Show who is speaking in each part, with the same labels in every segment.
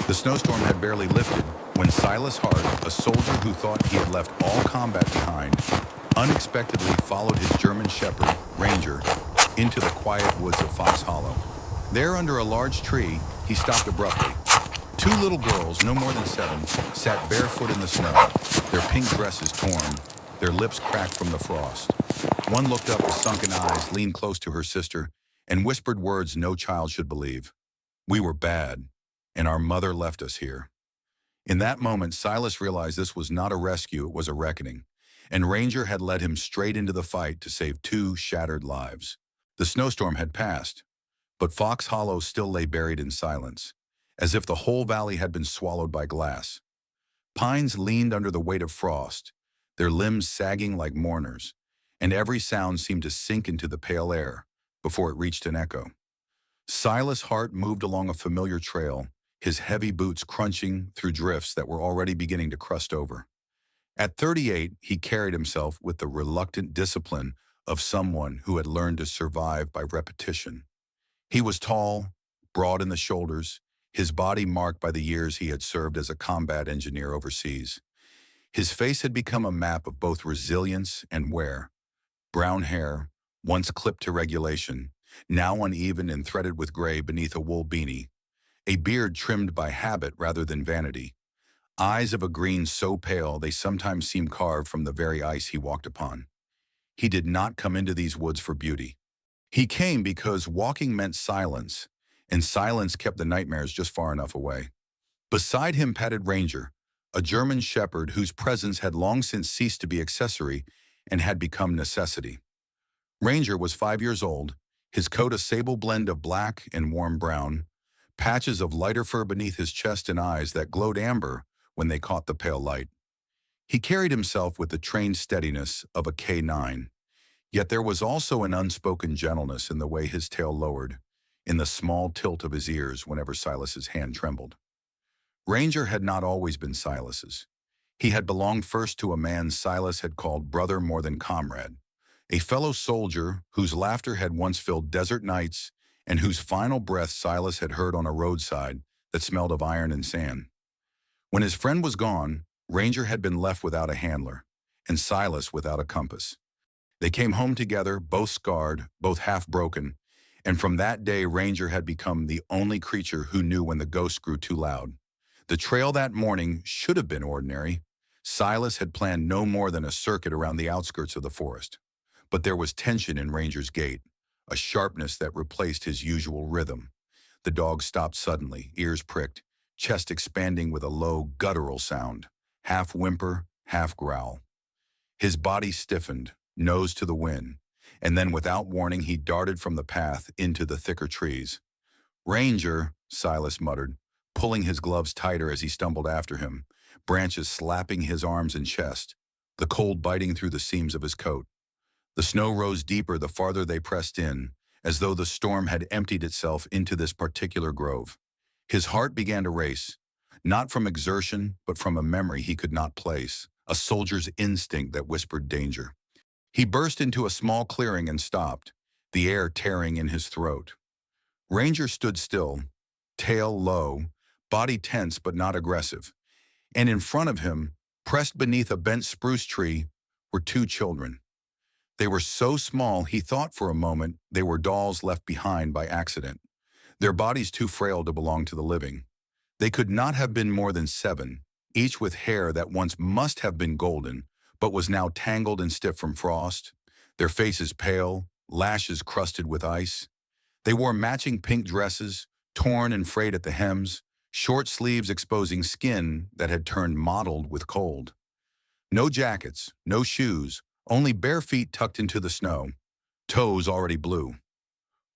Speaker 1: The snowstorm had barely lifted when Silas Hart, a soldier who thought he had left all combat behind, unexpectedly followed his German shepherd, Ranger, into the quiet woods of Fox Hollow. There, under a large tree, he stopped abruptly. Two little girls, no more than 7, sat barefoot in the snow, their pink dresses torn, their lips cracked from the frost. One looked up with sunken eyes, leaned close to her sister, and whispered words no child should believe. "We were bad, and our mother left us here." In that moment, Silas realized this was not a rescue, it was a reckoning, and Ranger had led him straight into the fight to save 2 shattered lives. The snowstorm had passed, but Fox Hollow still lay buried in silence, as if the whole valley had been swallowed by glass. Pines leaned under the weight of frost, their limbs sagging like mourners, and every sound seemed to sink into the pale air before it reached an echo. Silas Hart moved along a familiar trail, his heavy boots crunching through drifts that were already beginning to crust over. At 38, he carried himself with the reluctant discipline of someone who had learned to survive by repetition. He was tall, broad in the shoulders, his body marked by the years he had served as a combat engineer overseas. His face had become a map of both resilience and wear. Brown hair, once clipped to regulation, now uneven and threaded with gray beneath a wool beanie. A beard trimmed by habit rather than vanity. Eyes of a green so pale they sometimes seemed carved from the very ice he walked upon. He did not come into these woods for beauty. He came because walking meant silence, and silence kept the nightmares just far enough away. Beside him padded Ranger, a German shepherd whose presence had long since ceased to be accessory and had become necessity. Ranger was 5 years old, his coat a sable blend of black and warm brown, patches of lighter fur beneath his chest and eyes that glowed amber when they caught the pale light. He carried himself with the trained steadiness of a K9, yet there was also an unspoken gentleness in the way his tail lowered, in the small tilt of his ears whenever Silas's hand trembled. Ranger had not always been Silas's. He had belonged first to a man Silas had called brother more than comrade, a fellow soldier whose laughter had once filled desert nights and whose final breath Silas had heard on a roadside that smelled of iron and sand. When his friend was gone, Ranger had been left without a handler, and Silas without a compass. They came home together, both scarred, both half broken, and from that day Ranger had become the only creature who knew when the ghost grew too loud. The trail that morning should have been ordinary. Silas had planned no more than a circuit around the outskirts of the forest. But there was tension in Ranger's gait, a sharpness that replaced his usual rhythm. The dog stopped suddenly, ears pricked, chest expanding with a low, guttural sound, half whimper, half growl. His body stiffened, nose to the wind, and then without warning he darted from the path into the thicker trees. "Ranger," Silas muttered, pulling his gloves tighter as he stumbled after him, branches slapping his arms and chest, the cold biting through the seams of his coat. The snow rose deeper the farther they pressed in, as though the storm had emptied itself into this particular grove. His heart began to race, not from exertion, but from a memory he could not place, a soldier's instinct that whispered danger. He burst into a small clearing and stopped, the air tearing in his throat. Ranger stood still, tail low, body tense but not aggressive, and in front of him, pressed beneath a bent spruce tree, were 2 children. They were so small he thought for a moment they were dolls left behind by accident, their bodies too frail to belong to the living. They could not have been more than 7, each with hair that once must have been golden, but was now tangled and stiff from frost, their faces pale, lashes crusted with ice. They wore matching pink dresses, torn and frayed at the hems, short sleeves exposing skin that had turned mottled with cold. No jackets, no shoes, only bare feet tucked into the snow, toes already blue.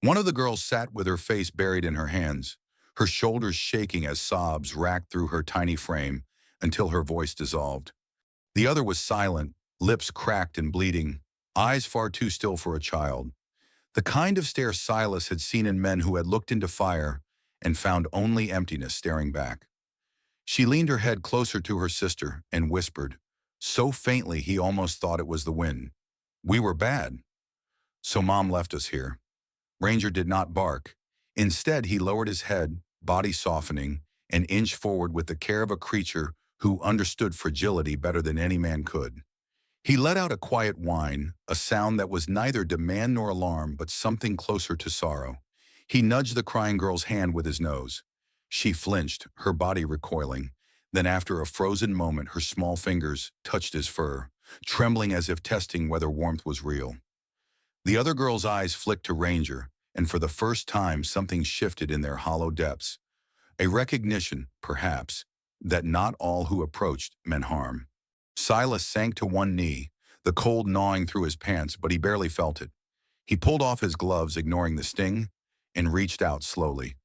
Speaker 1: One of the girls sat with her face buried in her hands, her shoulders shaking as sobs racked through her tiny frame until her voice dissolved. The other was silent, lips cracked and bleeding, eyes far too still for a child. The kind of stare Silas had seen in men who had looked into fire and found only emptiness staring back. She leaned her head closer to her sister and whispered, so faintly he almost thought it was the wind, "We were bad. So Mom left us here." Ranger did not bark. Instead, he lowered his head, body softening, and inched forward with the care of a creature who understood fragility better than any man could. He let out a quiet whine, a sound that was neither demand nor alarm, but something closer to sorrow. He nudged the crying girl's hand with his nose. She flinched, her body recoiling. Then after a frozen moment, her small fingers touched his fur, trembling as if testing whether warmth was real. The other girl's eyes flicked to Ranger, and for the first time something shifted in their hollow depths. A recognition, perhaps, that not all who approached meant harm. Silas sank to one knee, the cold gnawing through his pants, but he barely felt it. He pulled off his gloves, ignoring the sting, and reached out slowly.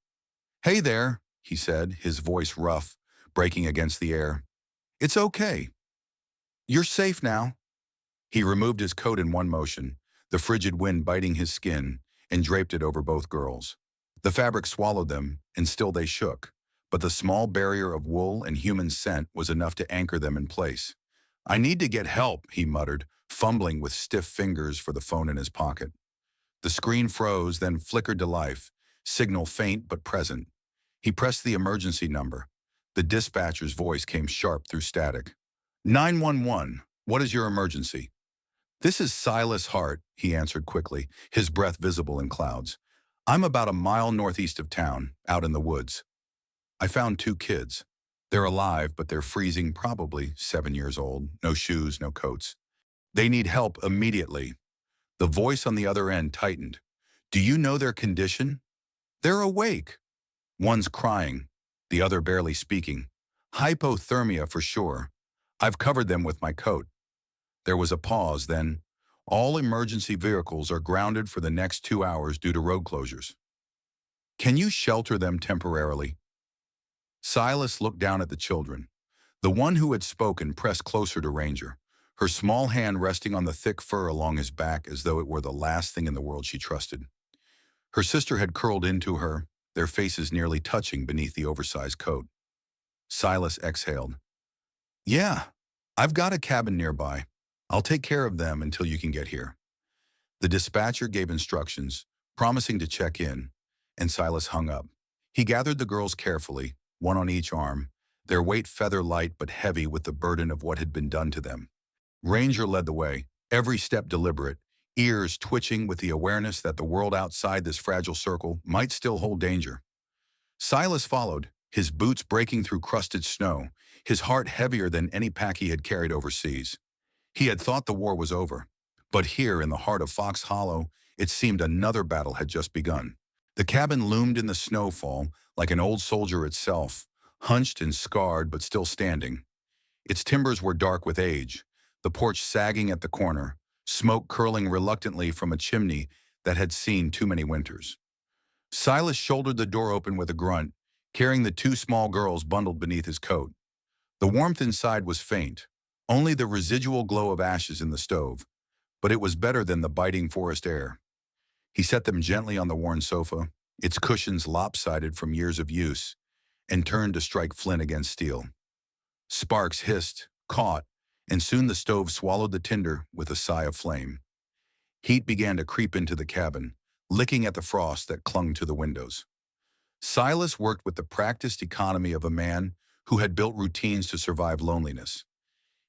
Speaker 1: "Hey there," he said, his voice rough, breaking against the air. "It's okay. You're safe now." He removed his coat in one motion, the frigid wind biting his skin, and draped it over both girls. The fabric swallowed them, and still they shook, but the small barrier of wool and human scent was enough to anchor them in place. "I need to get help," he muttered, fumbling with stiff fingers for the phone in his pocket. The screen froze, then flickered to life, signal faint but present. He pressed the emergency number. The dispatcher's voice came sharp through static. 911, what is your emergency?" "This is Silas Hart," he answered quickly, his breath visible in clouds. "I'm about a mile northeast of town, out in the woods. I found 2 kids. They're alive, but they're freezing, probably 7 years old, no shoes, no coats. They need help immediately." The voice on the other end tightened. "Do you know their condition?" "They're awake. One's crying, the other barely speaking. Hypothermia for sure. I've covered them with my coat." There was a pause, then, "All emergency vehicles are grounded for the next 2 hours due to road closures. Can you shelter them temporarily?" Silas looked down at the children. The one who had spoken pressed closer to Ranger, her small hand resting on the thick fur along his back as though it were the last thing in the world she trusted. Her sister had curled into her, their faces nearly touching beneath the oversized coat. Silas exhaled. "Yeah, I've got a cabin nearby. I'll take care of them until you can get here." The dispatcher gave instructions, promising to check in, and Silas hung up. He gathered the girls carefully, one on each arm, their weight feather light but heavy with the burden of what had been done to them. Ranger led the way, every step deliberate, ears twitching with the awareness that the world outside this fragile circle might still hold danger. Silas followed, his boots breaking through crusted snow, his heart heavier than any pack he had carried overseas. He had thought the war was over, but here in the heart of Fox Hollow, it seemed another battle had just begun. The cabin loomed in the snowfall like an old soldier itself, hunched and scarred but still standing. Its timbers were dark with age, the porch sagging at the corner, smoke curling reluctantly from a chimney that had seen too many winters. Silas shouldered the door open with a grunt, carrying the 2 small girls bundled beneath his coat. The warmth inside was faint, only the residual glow of ashes in the stove, but it was better than the biting forest air. He set them gently on the worn sofa, its cushions lopsided from years of use, and turned to strike flint against steel. Sparks hissed, caught, and soon the stove swallowed the tinder with a sigh of flame. Heat began to creep into the cabin, licking at the frost that clung to the windows. Silas worked with the practiced economy of a man who had built routines to survive loneliness.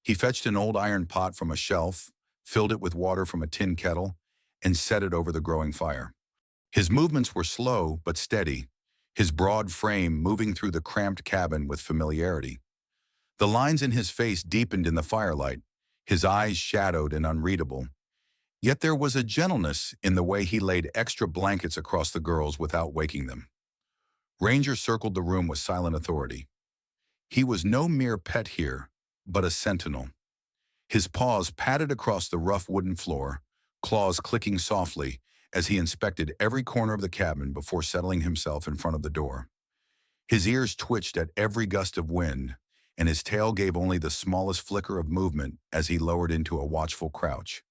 Speaker 1: He fetched an old iron pot from a shelf, filled it with water from a tin kettle, and set it over the growing fire. His movements were slow but steady, his broad frame moving through the cramped cabin with familiarity. The lines in his face deepened in the firelight, his eyes shadowed and unreadable. Yet there was a gentleness in the way he laid extra blankets across the girls without waking them. Ranger circled the room with silent authority. He was no mere pet here, but a sentinel. His paws patted across the rough wooden floor, claws clicking softly as he inspected every corner of the cabin before settling himself in front of the door. His ears twitched at every gust of wind, and his tail gave only the smallest flicker of movement as he lowered into a watchful crouch.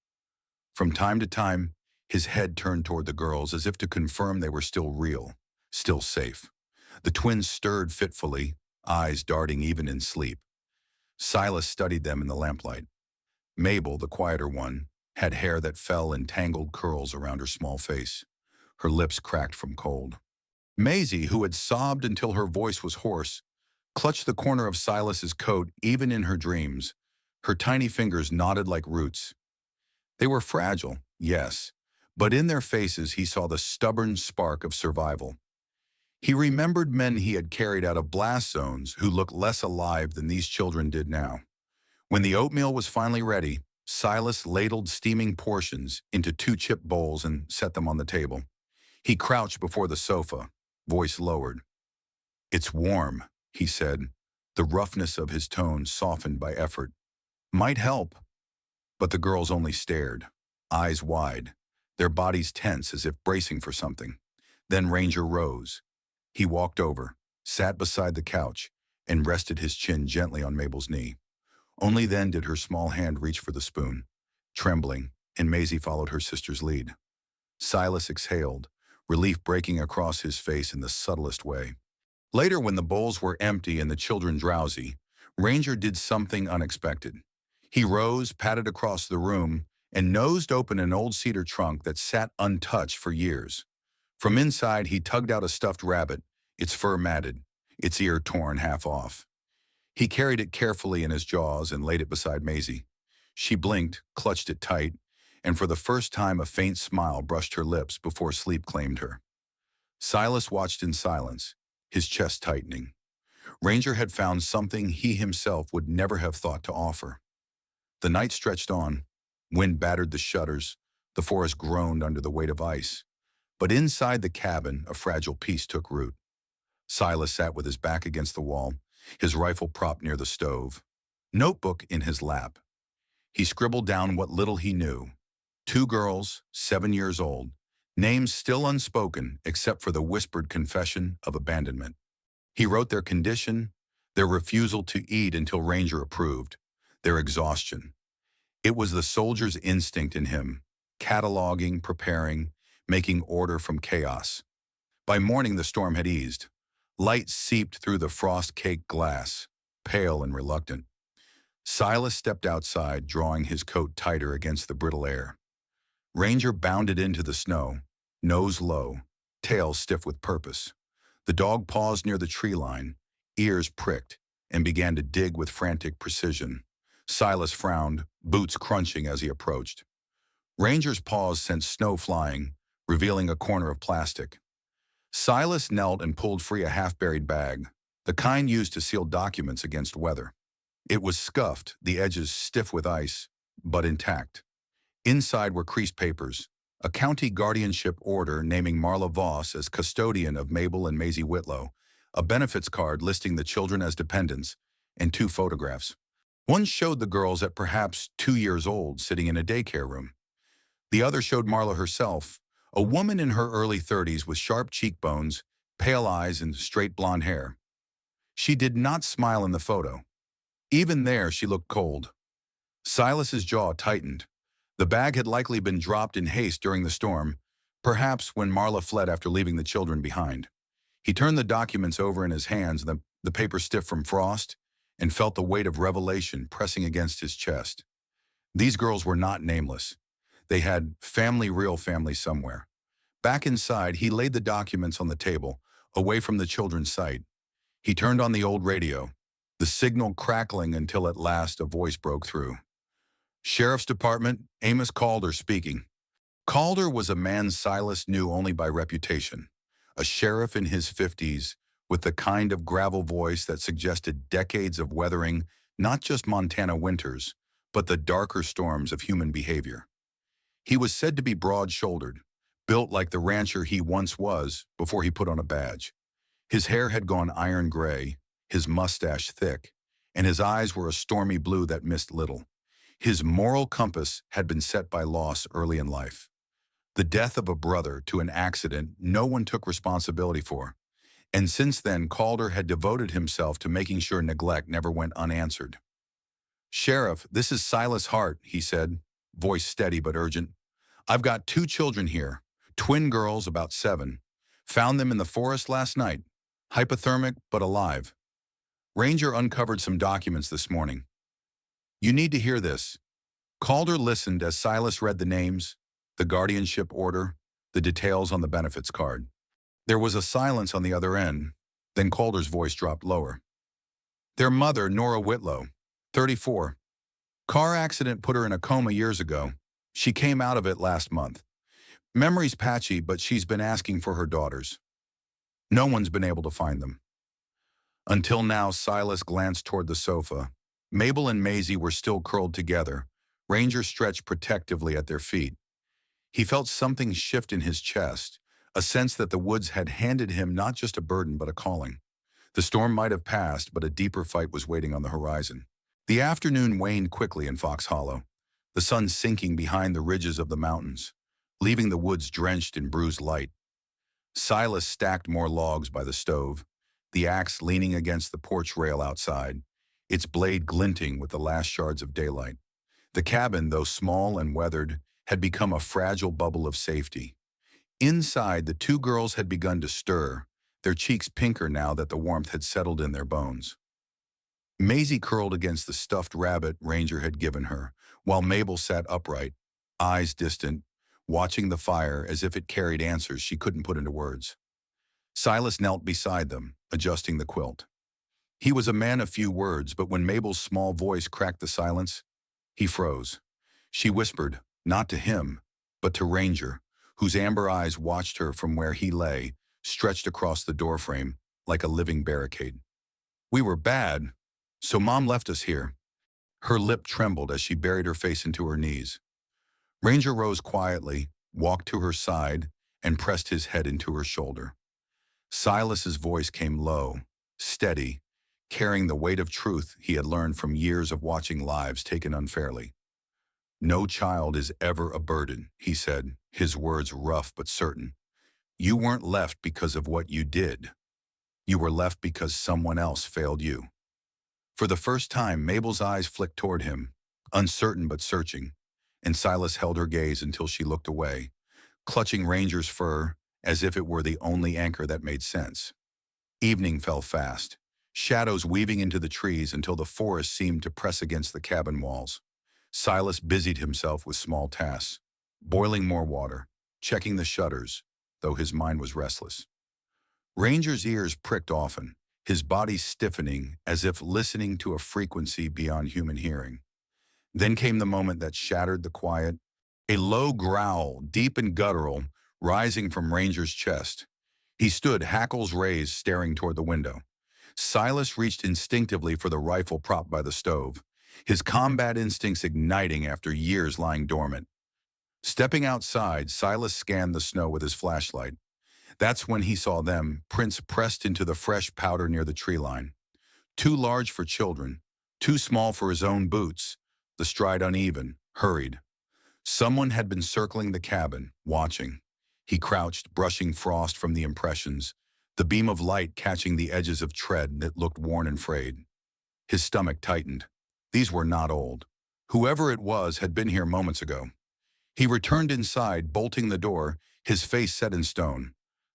Speaker 1: From time to time, his head turned toward the girls as if to confirm they were still real, still safe. The twins stirred fitfully, eyes darting even in sleep. Silas studied them in the lamplight. Mabel, the quieter one, had hair that fell in tangled curls around her small face. Her lips cracked from cold. Maisie, who had sobbed until her voice was hoarse, clutched the corner of Silas's coat even in her dreams. Her tiny fingers knotted like roots. They were fragile, yes, but in their faces he saw the stubborn spark of survival. He remembered men he had carried out of blast zones who looked less alive than these children did now. When the oatmeal was finally ready, Silas ladled steaming portions into two chip bowls and set them on the table. He crouched before the sofa, voice lowered. "It's warm," he said, the roughness of his tone softened by effort. "Might help." But the girls only stared, eyes wide, their bodies tense as if bracing for something. Then Ranger rose. He walked over, sat beside the couch, and rested his chin gently on Mabel's knee. Only then did her small hand reach for the spoon, trembling, and Maisie followed her sister's lead. Silas exhaled, relief breaking across his face in the subtlest way. Later, when the bowls were empty and the children drowsy, Ranger did something unexpected. He rose, padded across the room, and nosed open an old cedar trunk that sat untouched for years. From inside, he tugged out a stuffed rabbit, its fur matted, its ear torn half off. He carried it carefully in his jaws and laid it beside Maisie. She blinked, clutched it tight, and for the first time a faint smile brushed her lips before sleep claimed her. Silas watched in silence, his chest tightening. Ranger had found something he himself would never have thought to offer. The night stretched on. Wind battered the shutters. The forest groaned under the weight of ice. But inside the cabin, a fragile peace took root. Silas sat with his back against the wall, his rifle propped near the stove, notebook in his lap. He scribbled down what little he knew. 2 girls, 7 years old, names still unspoken except for the whispered confession of abandonment. He wrote their condition, their refusal to eat until Ranger approved, their exhaustion. It was the soldier's instinct in him, cataloging, preparing, making order from chaos. By morning the storm had eased. Light seeped through the frost-caked glass, pale and reluctant. Silas stepped outside, drawing his coat tighter against the brittle air. Ranger bounded into the snow, nose low, tail stiff with purpose. The dog paused near the tree line, ears pricked, and began to dig with frantic precision. Silas frowned, boots crunching as he approached. Ranger's paws sent snow flying, revealing a corner of plastic. Silas knelt and pulled free a half-buried bag, the kind used to seal documents against weather. It was scuffed, the edges stiff with ice, but intact. Inside were creased papers, a county guardianship order naming Marla Voss as custodian of Mabel and Maisie Whitlow, a benefits card listing the children as dependents, and 2 photographs. One showed the girls at perhaps 2 years old sitting in a daycare room. The other showed Marla herself, a woman in her early 30s with sharp cheekbones, pale eyes, and straight blonde hair. She did not smile in the photo. Even there, she looked cold. Silas's jaw tightened. The bag had likely been dropped in haste during the storm, perhaps when Marla fled after leaving the children behind. He turned the documents over in his hands, the paper stiff from frost, and felt the weight of revelation pressing against his chest. These girls were not nameless. They had real family somewhere. Back inside, he laid the documents on the table, away from the children's sight. He turned on the old radio, the signal crackling until at last a voice broke through. "Sheriff's Department, Amos Calder speaking." Calder was a man Silas knew only by reputation, a sheriff in his 50s with the kind of gravel voice that suggested decades of weathering not just Montana winters, but the darker storms of human behavior. He was said to be broad-shouldered, built like the rancher he once was before he put on a badge. His hair had gone iron gray, his mustache thick, and his eyes were a stormy blue that missed little. His moral compass had been set by loss early in life. The death of a brother to an accident no one took responsibility for, and since then Calder had devoted himself to making sure neglect never went unanswered. "Sheriff, this is Silas Hart," he said, voice steady but urgent. "I've got 2 children here, twin girls about 7. Found them in the forest last night, hypothermic but alive. Ranger uncovered some documents this morning. You need to hear this." Calder listened as Silas read the names, the guardianship order, the details on the benefits card. There was a silence on the other end, then Calder's voice dropped lower. Their mother, Nora Whitlow, 34. Car accident put her in a coma years ago. She came out of it last month. Memory's patchy, but she's been asking for her daughters. No one's been able to find them. Until now, Silas glanced toward the sofa. Mabel and Maisie were still curled together, Ranger stretched protectively at their feet. He felt something shift in his chest, a sense that the woods had handed him not just a burden but a calling. The storm might have passed, but a deeper fight was waiting on the horizon. The afternoon waned quickly in Fox Hollow, the sun sinking behind the ridges of the mountains, leaving the woods drenched in bruised light. Silas stacked more logs by the stove, the axe leaning against the porch rail outside, its blade glinting with the last shards of daylight. The cabin, though small and weathered, had become a fragile bubble of safety. Inside, the two girls had begun to stir, their cheeks pinker now that the warmth had settled in their bones. Maisie curled against the stuffed rabbit Ranger had given her, while Mabel sat upright, eyes distant, watching the fire as if it carried answers she couldn't put into words. Silas knelt beside them, adjusting the quilt. He was a man of few words, but when Mabel's small voice cracked the silence, he froze. She whispered, not to him, but to Ranger, whose amber eyes watched her from where he lay, stretched across the doorframe like a living barricade. We were bad, so Mom left us here. Her lip trembled as she buried her face into her knees. Ranger rose quietly, walked to her side, and pressed his head into her shoulder. Silas's voice came low, steady, carrying the weight of truth he had learned from years of watching lives taken unfairly. No child is ever a burden, he said, his words rough but certain. You weren't left because of what you did. You were left because someone else failed you. For the first time, Mabel's eyes flicked toward him, uncertain but searching, and Silas held her gaze until she looked away, clutching Ranger's fur as if it were the only anchor that made sense. Evening fell fast, shadows weaving into the trees until the forest seemed to press against the cabin walls. Silas busied himself with small tasks, boiling more water, checking the shutters, though his mind was restless. Ranger's ears pricked often, his body stiffening as if listening to a frequency beyond human hearing. Then came the moment that shattered the quiet, a low growl, deep and guttural, rising from Ranger's chest. He stood, hackles raised, staring toward the window. Silas reached instinctively for the rifle propped by the stove, his combat instincts igniting after years lying dormant. Stepping outside, Silas scanned the snow with his flashlight. That's when he saw them, prints pressed into the fresh powder near the tree line. Too large for children, too small for his own boots, the stride uneven, hurried. Someone had been circling the cabin, watching. He crouched, brushing frost from the impressions, the beam of light catching the edges of tread that looked worn and frayed. His stomach tightened. These were not old. Whoever it was had been here moments ago. He returned inside, bolting the door, his face set in stone.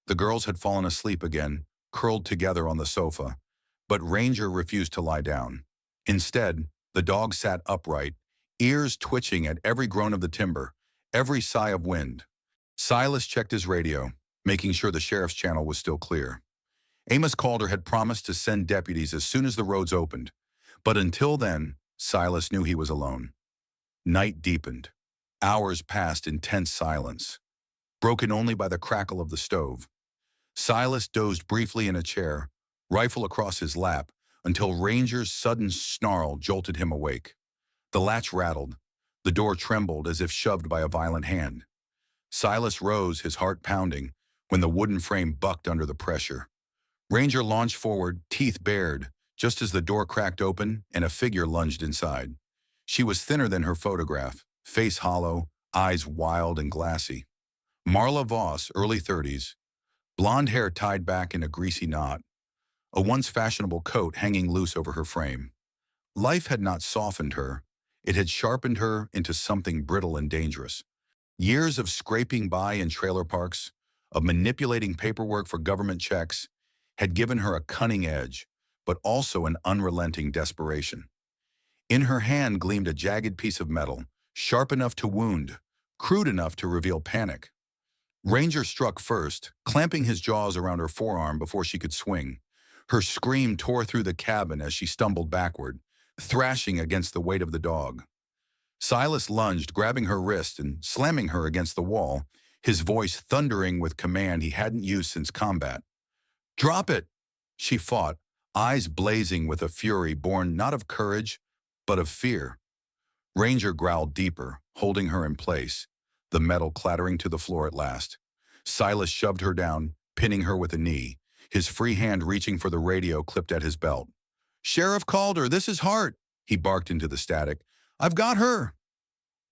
Speaker 1: The girls had fallen asleep again, curled together on the sofa, but Ranger refused to lie down. Instead, the dog sat upright, ears twitching at every groan of the timber, every sigh of wind. Silas checked his radio, making sure the sheriff's channel was still clear. Amos Calder had promised to send deputies as soon as the roads opened, but until then, Silas knew he was alone. Night deepened. Hours passed in tense silence, broken only by the crackle of the stove. Silas dozed briefly in a chair, rifle across his lap, until Ranger's sudden snarl jolted him awake. The latch rattled. The door trembled as if shoved by a violent hand. Silas rose, his heart pounding, when the wooden frame bucked under the pressure. Ranger launched forward, teeth bared, just as the door cracked open and a figure lunged inside. She was thinner than her photograph, face hollow, eyes wild and glassy. Marla Voss, early 30s, blonde hair tied back in a greasy knot, a once fashionable coat hanging loose over her frame. Life had not softened her, it had sharpened her into something brittle and dangerous. Years of scraping by in trailer parks, of manipulating paperwork for government checks, had given her a cunning edge, but also an unrelenting desperation. In her hand gleamed a jagged piece of metal, sharp enough to wound, crude enough to reveal panic. Ranger struck first, clamping his jaws around her forearm before she could swing. Her scream tore through the cabin as she stumbled backward, thrashing against the weight of the dog. Silas lunged, grabbing her wrist and slamming her against the wall, his voice thundering with command he hadn't used since combat. "Drop it!" She fought, eyes blazing with a fury born not of courage, but of fear. Ranger growled deeper, holding her in place, the metal clattering to the floor at last. Silas shoved her down, pinning her with a knee, his free hand reaching for the radio clipped at his belt. "Sheriff Calder, this is Hart," he barked into the static. "I've got her."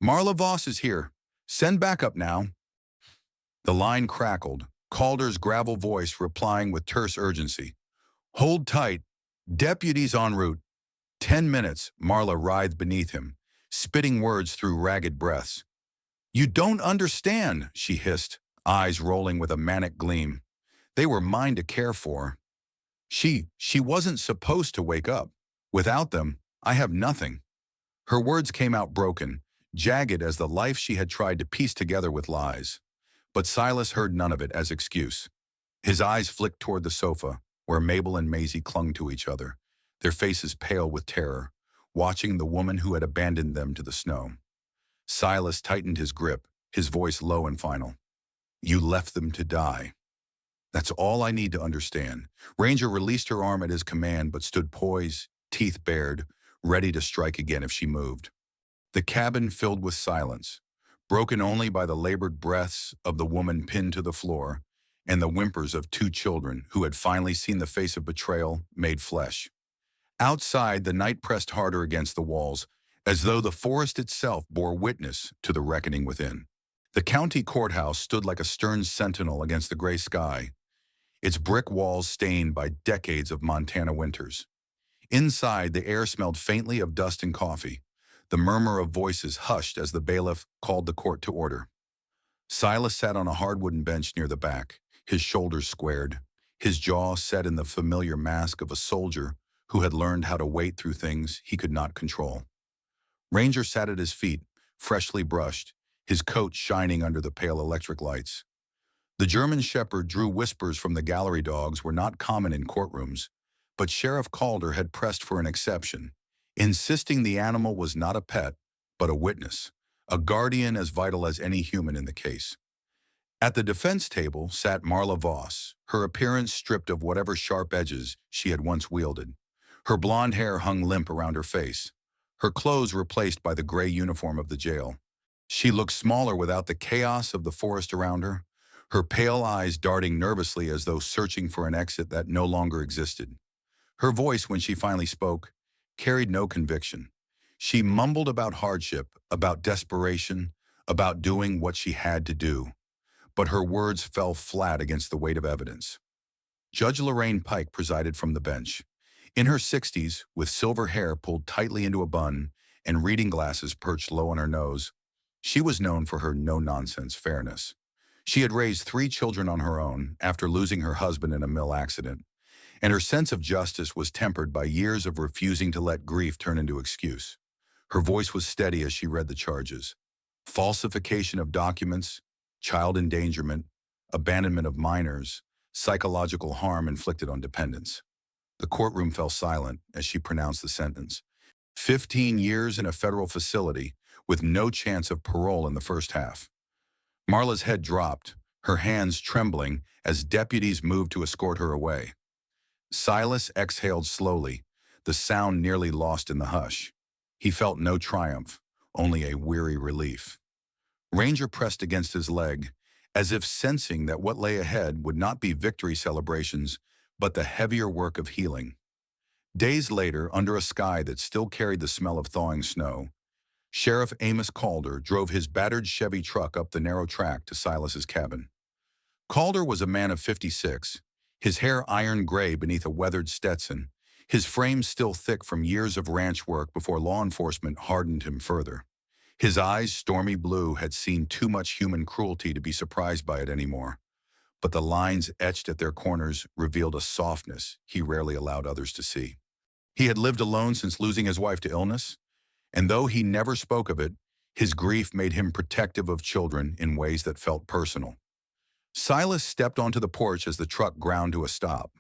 Speaker 1: "Marla Voss is here. Send backup now." The line crackled, Calder's gravel voice replying with terse urgency. "Hold tight. Deputies en route." 10 minutes, Marla writhed beneath him, spitting words through ragged breaths. "You don't understand," she hissed, eyes rolling with a manic gleam. "They were mine to care for. She wasn't supposed to wake up. Without them, I have nothing." Her words came out broken, jagged as the life she had tried to piece together with lies. But Silas heard none of it as excuse. His eyes flicked toward the sofa, where Mabel and Maisie clung to each other, their faces pale with terror, watching the woman who had abandoned them to the snow. Silas tightened his grip, his voice low and final. "You left them to die. That's all I need to understand." Ranger released her arm at his command but stood poised, teeth bared, ready to strike again if she moved. The cabin filled with silence, broken only by the labored breaths of the woman pinned to the floor and the whimpers of two children who had finally seen the face of betrayal made flesh. Outside, the night pressed harder against the walls, as though the forest itself bore witness to the reckoning within. The county courthouse stood like a stern sentinel against the gray sky, its brick walls stained by decades of Montana winters. Inside, the air smelled faintly of dust and coffee, the murmur of voices hushed as the bailiff called the court to order. Silas sat on a hard wooden bench near the back, his shoulders squared, his jaw set in the familiar mask of a soldier who had learned how to wait through things he could not control. Ranger sat at his feet, freshly brushed, his coat shining under the pale electric lights. The German Shepherd drew whispers from the gallery dogs were not common in courtrooms, but Sheriff Calder had pressed for an exception, insisting the animal was not a pet, but a witness, a guardian as vital as any human in the case. At the defense table sat Marla Voss, her appearance stripped of whatever sharp edges she had once wielded. Her blonde hair hung limp around her face, her clothes replaced by the gray uniform of the jail. She looked smaller without the chaos of the forest around her, her pale eyes darting nervously as though searching for an exit that no longer existed. Her voice, when she finally spoke, carried no conviction. She mumbled about hardship, about desperation, about doing what she had to do. But her words fell flat against the weight of evidence. Judge Lorraine Pike presided from the bench. In her 60s, with silver hair pulled tightly into a bun and reading glasses perched low on her nose, she was known for her no-nonsense fairness. She had raised 3 children on her own after losing her husband in a mill accident, and her sense of justice was tempered by years of refusing to let grief turn into excuse. Her voice was steady as she read the charges. Falsification of documents, child endangerment, abandonment of minors, psychological harm inflicted on dependents. The courtroom fell silent as she pronounced the sentence. 15 years in a federal facility with no chance of parole in the first half. Marla's head dropped, her hands trembling as deputies moved to escort her away. Silas exhaled slowly, the sound nearly lost in the hush. He felt no triumph, only a weary relief. Ranger pressed against his leg, as if sensing that what lay ahead would not be victory celebrations, but the heavier work of healing. Days later, under a sky that still carried the smell of thawing snow, Sheriff Amos Calder drove his battered Chevy truck up the narrow track to Silas's cabin. Calder was a man of 56, his hair iron gray beneath a weathered Stetson, his frame still thick from years of ranch work before law enforcement hardened him further. His eyes, stormy blue, had seen too much human cruelty to be surprised by it anymore, but the lines etched at their corners revealed a softness he rarely allowed others to see. He had lived alone since losing his wife to illness, and though he never spoke of it, his grief made him protective of children in ways that felt personal. Silas stepped onto the porch as the truck ground to a stop.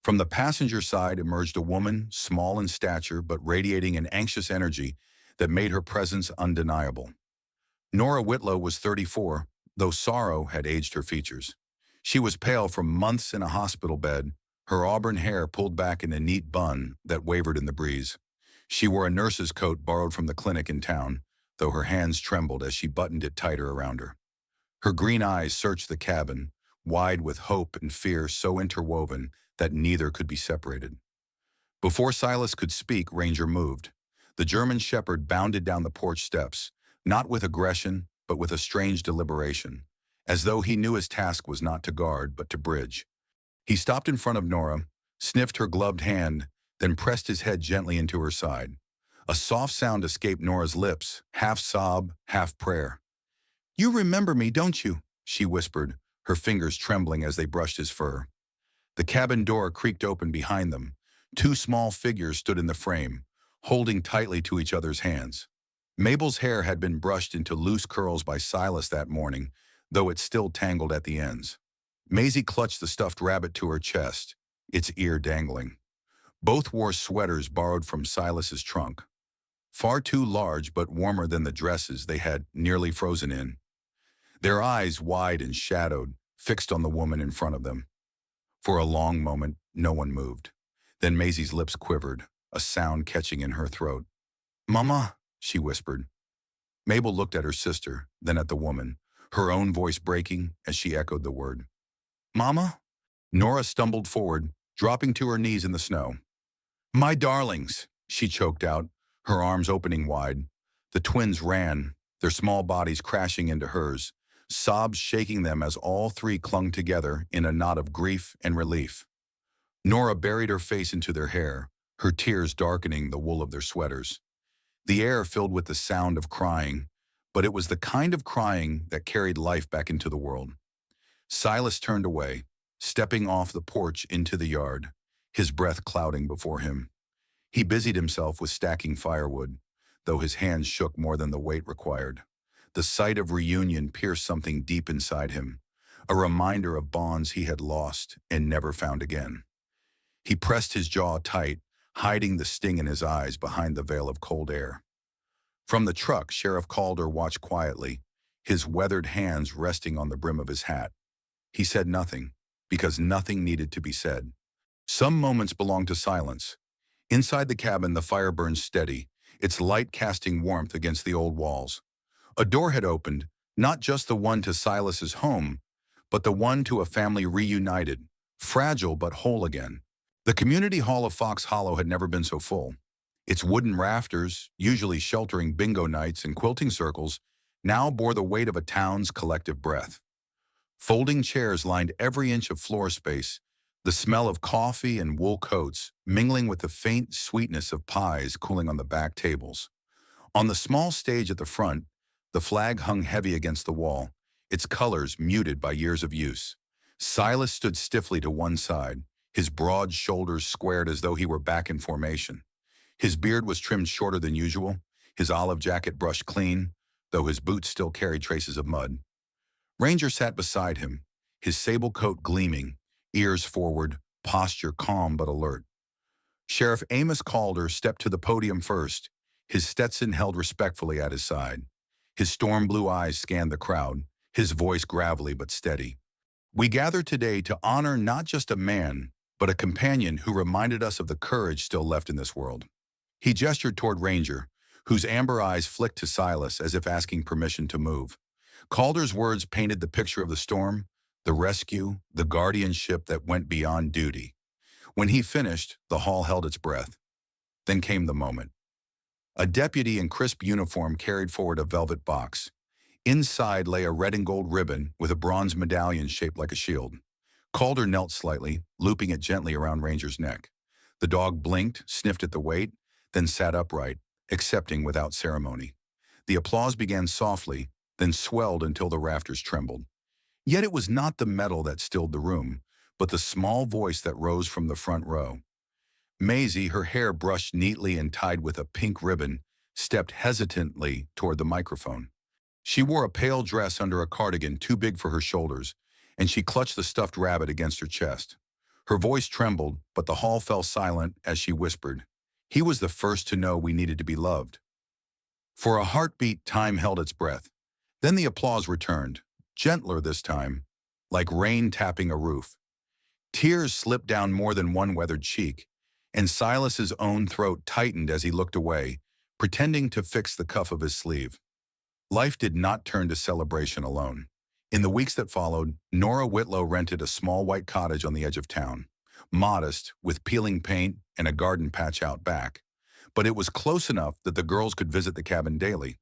Speaker 1: From the passenger side emerged a woman, small in stature but radiating an anxious energy that made her presence undeniable. Nora Whitlow was 34, though sorrow had aged her features. She was pale from months in a hospital bed, her auburn hair pulled back in a neat bun that wavered in the breeze. She wore a nurse's coat borrowed from the clinic in town, though her hands trembled as she buttoned it tighter around her. Her green eyes searched the cabin, wide with hope and fear so interwoven that neither could be separated. Before Silas could speak, Ranger moved. The German shepherd bounded down the porch steps, not with aggression, but with a strange deliberation, as though he knew his task was not to guard, but to bridge. He stopped in front of Nora, sniffed her gloved hand, then pressed his head gently into her side. A soft sound escaped Nora's lips, half sob, half prayer. "You remember me, don't you?" she whispered, her fingers trembling as they brushed his fur. The cabin door creaked open behind them. Two small figures stood in the frame, holding tightly to each other's hands. Mabel's hair had been brushed into loose curls by Silas that morning, though it still tangled at the ends. Maisie clutched the stuffed rabbit to her chest, its ear dangling. Both wore sweaters borrowed from Silas's trunk, far too large but warmer than the dresses they had nearly frozen in. Their eyes, wide and shadowed, fixed on the woman in front of them. For a long moment, no one moved. Then Maisie's lips quivered, a sound catching in her throat. "Mama," she whispered. Mabel looked at her sister, then at the woman, her own voice breaking as she echoed the word. "Mama?" Nora stumbled forward, dropping to her knees in the snow. "My darlings," she choked out, her arms opening wide. The twins ran, their small bodies crashing into hers, sobs shaking them as all three clung together in a knot of grief and relief. Nora buried her face into their hair, her tears darkening the wool of their sweaters. The air filled with the sound of crying, but it was the kind of crying that carried life back into the world. Silas turned away, stepping off the porch into the yard, his breath clouding before him. He busied himself with stacking firewood, though his hands shook more than the weight required. The sight of reunion pierced something deep inside him, a reminder of bonds he had lost and never found again. He pressed his jaw tight, hiding the sting in his eyes behind the veil of cold air. From the truck, Sheriff Calder watched quietly, his weathered hands resting on the brim of his hat. He said nothing, because nothing needed to be said. Some moments belonged to silence. Inside the cabin, the fire burned steady, its light casting warmth against the old walls. A door had opened, not just the one to Silas's home, but the one to a family reunited, fragile but whole again. The community hall of Fox Hollow had never been so full. Its wooden rafters, usually sheltering bingo nights and quilting circles, now bore the weight of a town's collective breath. Folding chairs lined every inch of floor space, the smell of coffee and wool coats mingling with the faint sweetness of pies cooling on the back tables. On the small stage at the front, the flag hung heavy against the wall, its colors muted by years of use. Silas stood stiffly to one side, his broad shoulders squared as though he were back in formation. His beard was trimmed shorter than usual, his olive jacket brushed clean, though his boots still carried traces of mud. Ranger sat beside him, his sable coat gleaming, ears forward, posture calm but alert. Sheriff Amos Calder stepped to the podium first, his Stetson held respectfully at his side. His storm blue eyes scanned the crowd, his voice gravelly but steady. "We gather today to honor not just a man, but a companion who reminded us of the courage still left in this world." He gestured toward Ranger, whose amber eyes flicked to Silas as if asking permission to move. Calder's words painted the picture of the storm, the rescue, the guardianship that went beyond duty. When he finished, the hall held its breath. Then came the moment. A deputy in crisp uniform carried forward a velvet box. Inside lay a red and gold ribbon with a bronze medallion shaped like a shield. Calder knelt slightly, looping it gently around Ranger's neck. The dog blinked, sniffed at the weight, then sat upright, accepting without ceremony. The applause began softly, then swelled until the rafters trembled. Yet it was not the metal that stilled the room, but the small voice that rose from the front row. Maisie, her hair brushed neatly and tied with a pink ribbon, stepped hesitantly toward the microphone. She wore a pale dress under a cardigan too big for her shoulders, and she clutched the stuffed rabbit against her chest. Her voice trembled, but the hall fell silent as she whispered, "He was the first to know we needed to be loved." For a heartbeat, time held its breath. Then the applause returned, gentler this time, like rain tapping a roof. Tears slipped down more than one weathered cheek, and Silas's own throat tightened as he looked away, pretending to fix the cuff of his sleeve. Life did not turn to celebration alone. In the weeks that followed, Nora Whitlow rented a small white cottage on the edge of town. Modest, with peeling paint and a garden patch out back. But it was close enough that the girls could visit the cabin daily.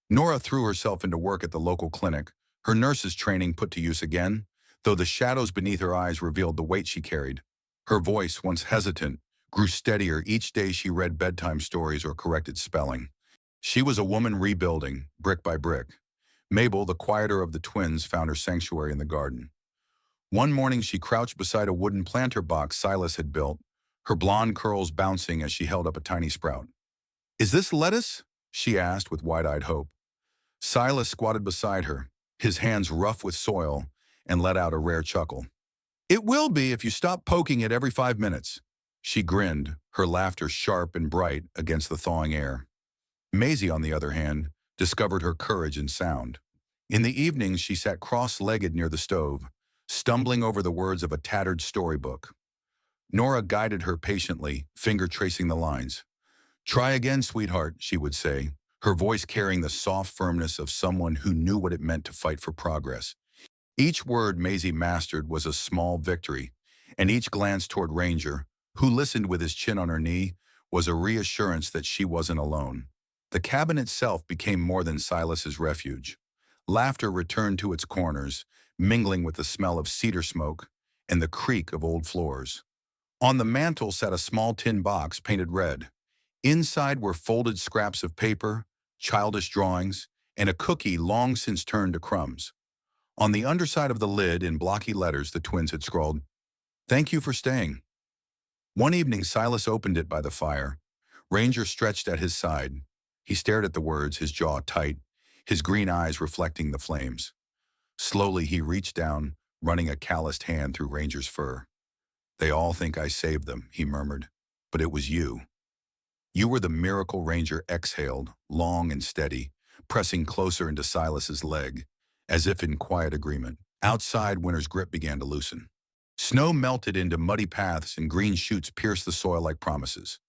Speaker 1: Nora threw herself into work at the local clinic, her nurse's training put to use again, though the shadows beneath her eyes revealed the weight she carried. Her voice, once hesitant, grew steadier each day she read bedtime stories or corrected spelling. She was a woman rebuilding, brick by brick. Mabel, the quieter of the twins, found her sanctuary in the garden. One morning she crouched beside a wooden planter box Silas had built, her blonde curls bouncing as she held up a tiny sprout. "Is this lettuce?" she asked with wide-eyed hope. Silas squatted beside her, his hands rough with soil, and let out a rare chuckle. "It will be if you stop poking it every 5 minutes." She grinned, her laughter sharp and bright against the thawing air. Maisie, on the other hand, discovered her courage in sound. In the evenings, she sat cross-legged near the stove, stumbling over the words of a tattered storybook. Nora guided her patiently, finger tracing the lines. "Try again, sweetheart," she would say, her voice carrying the soft firmness of someone who knew what it meant to fight for progress. Each word Maisie mastered was a small victory, and each glance toward Ranger, who listened with his chin on her knee, was a reassurance that she wasn't alone. The cabin itself became more than Silas's refuge. Laughter returned to its corners, mingling with the smell of cedar smoke and the creak of old floors. On the mantel sat a small tin box painted red. Inside were folded scraps of paper, childish drawings, and a cookie long since turned to crumbs. On the underside of the lid, in blocky letters, the twins had scrawled, "Thank you for staying." One evening, Silas opened it by the fire. Ranger stretched at his side. He stared at the words, his jaw tight, his green eyes reflecting the flames. Slowly, he reached down, running a calloused hand through Ranger's fur. "They all think I saved them," he murmured, "but it was you. You were the miracle." Ranger exhaled, long and steady, pressing closer into Silas's leg, as if in quiet agreement. Outside, winter's grip began to loosen. Snow melted into muddy paths and green shoots pierced the soil like promises.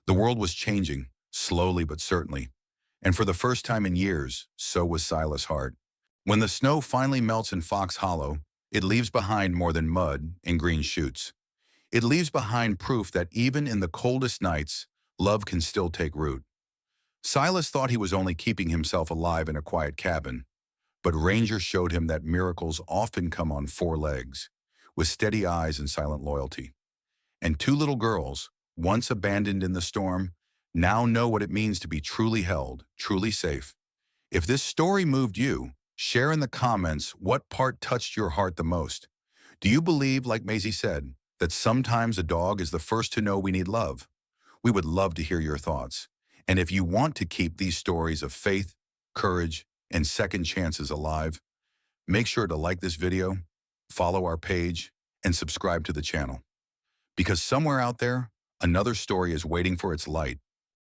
Speaker 1: The world was changing, slowly but certainly, and for the first time in years, so was Silas' heart. When the snow finally melts in Fox Hollow, it leaves behind more than mud and green shoots. It leaves behind proof that even in the coldest nights, love can still take root. Silas thought he was only keeping himself alive in a quiet cabin, but Ranger showed him that miracles often come on four legs, with steady eyes and silent loyalty. And two little girls, once abandoned in the storm, now know what it means to be truly held, truly safe. If this story moved you, share in the comments what part touched your heart the most. Do you believe, like Maisie said, that sometimes a dog is the first to know we need love? We would love to hear your thoughts. And if you want to keep these stories of faith, courage, and second chances alive, make sure to like this video, follow our page, and subscribe to the channel. Because somewhere out there, another story is waiting for its light.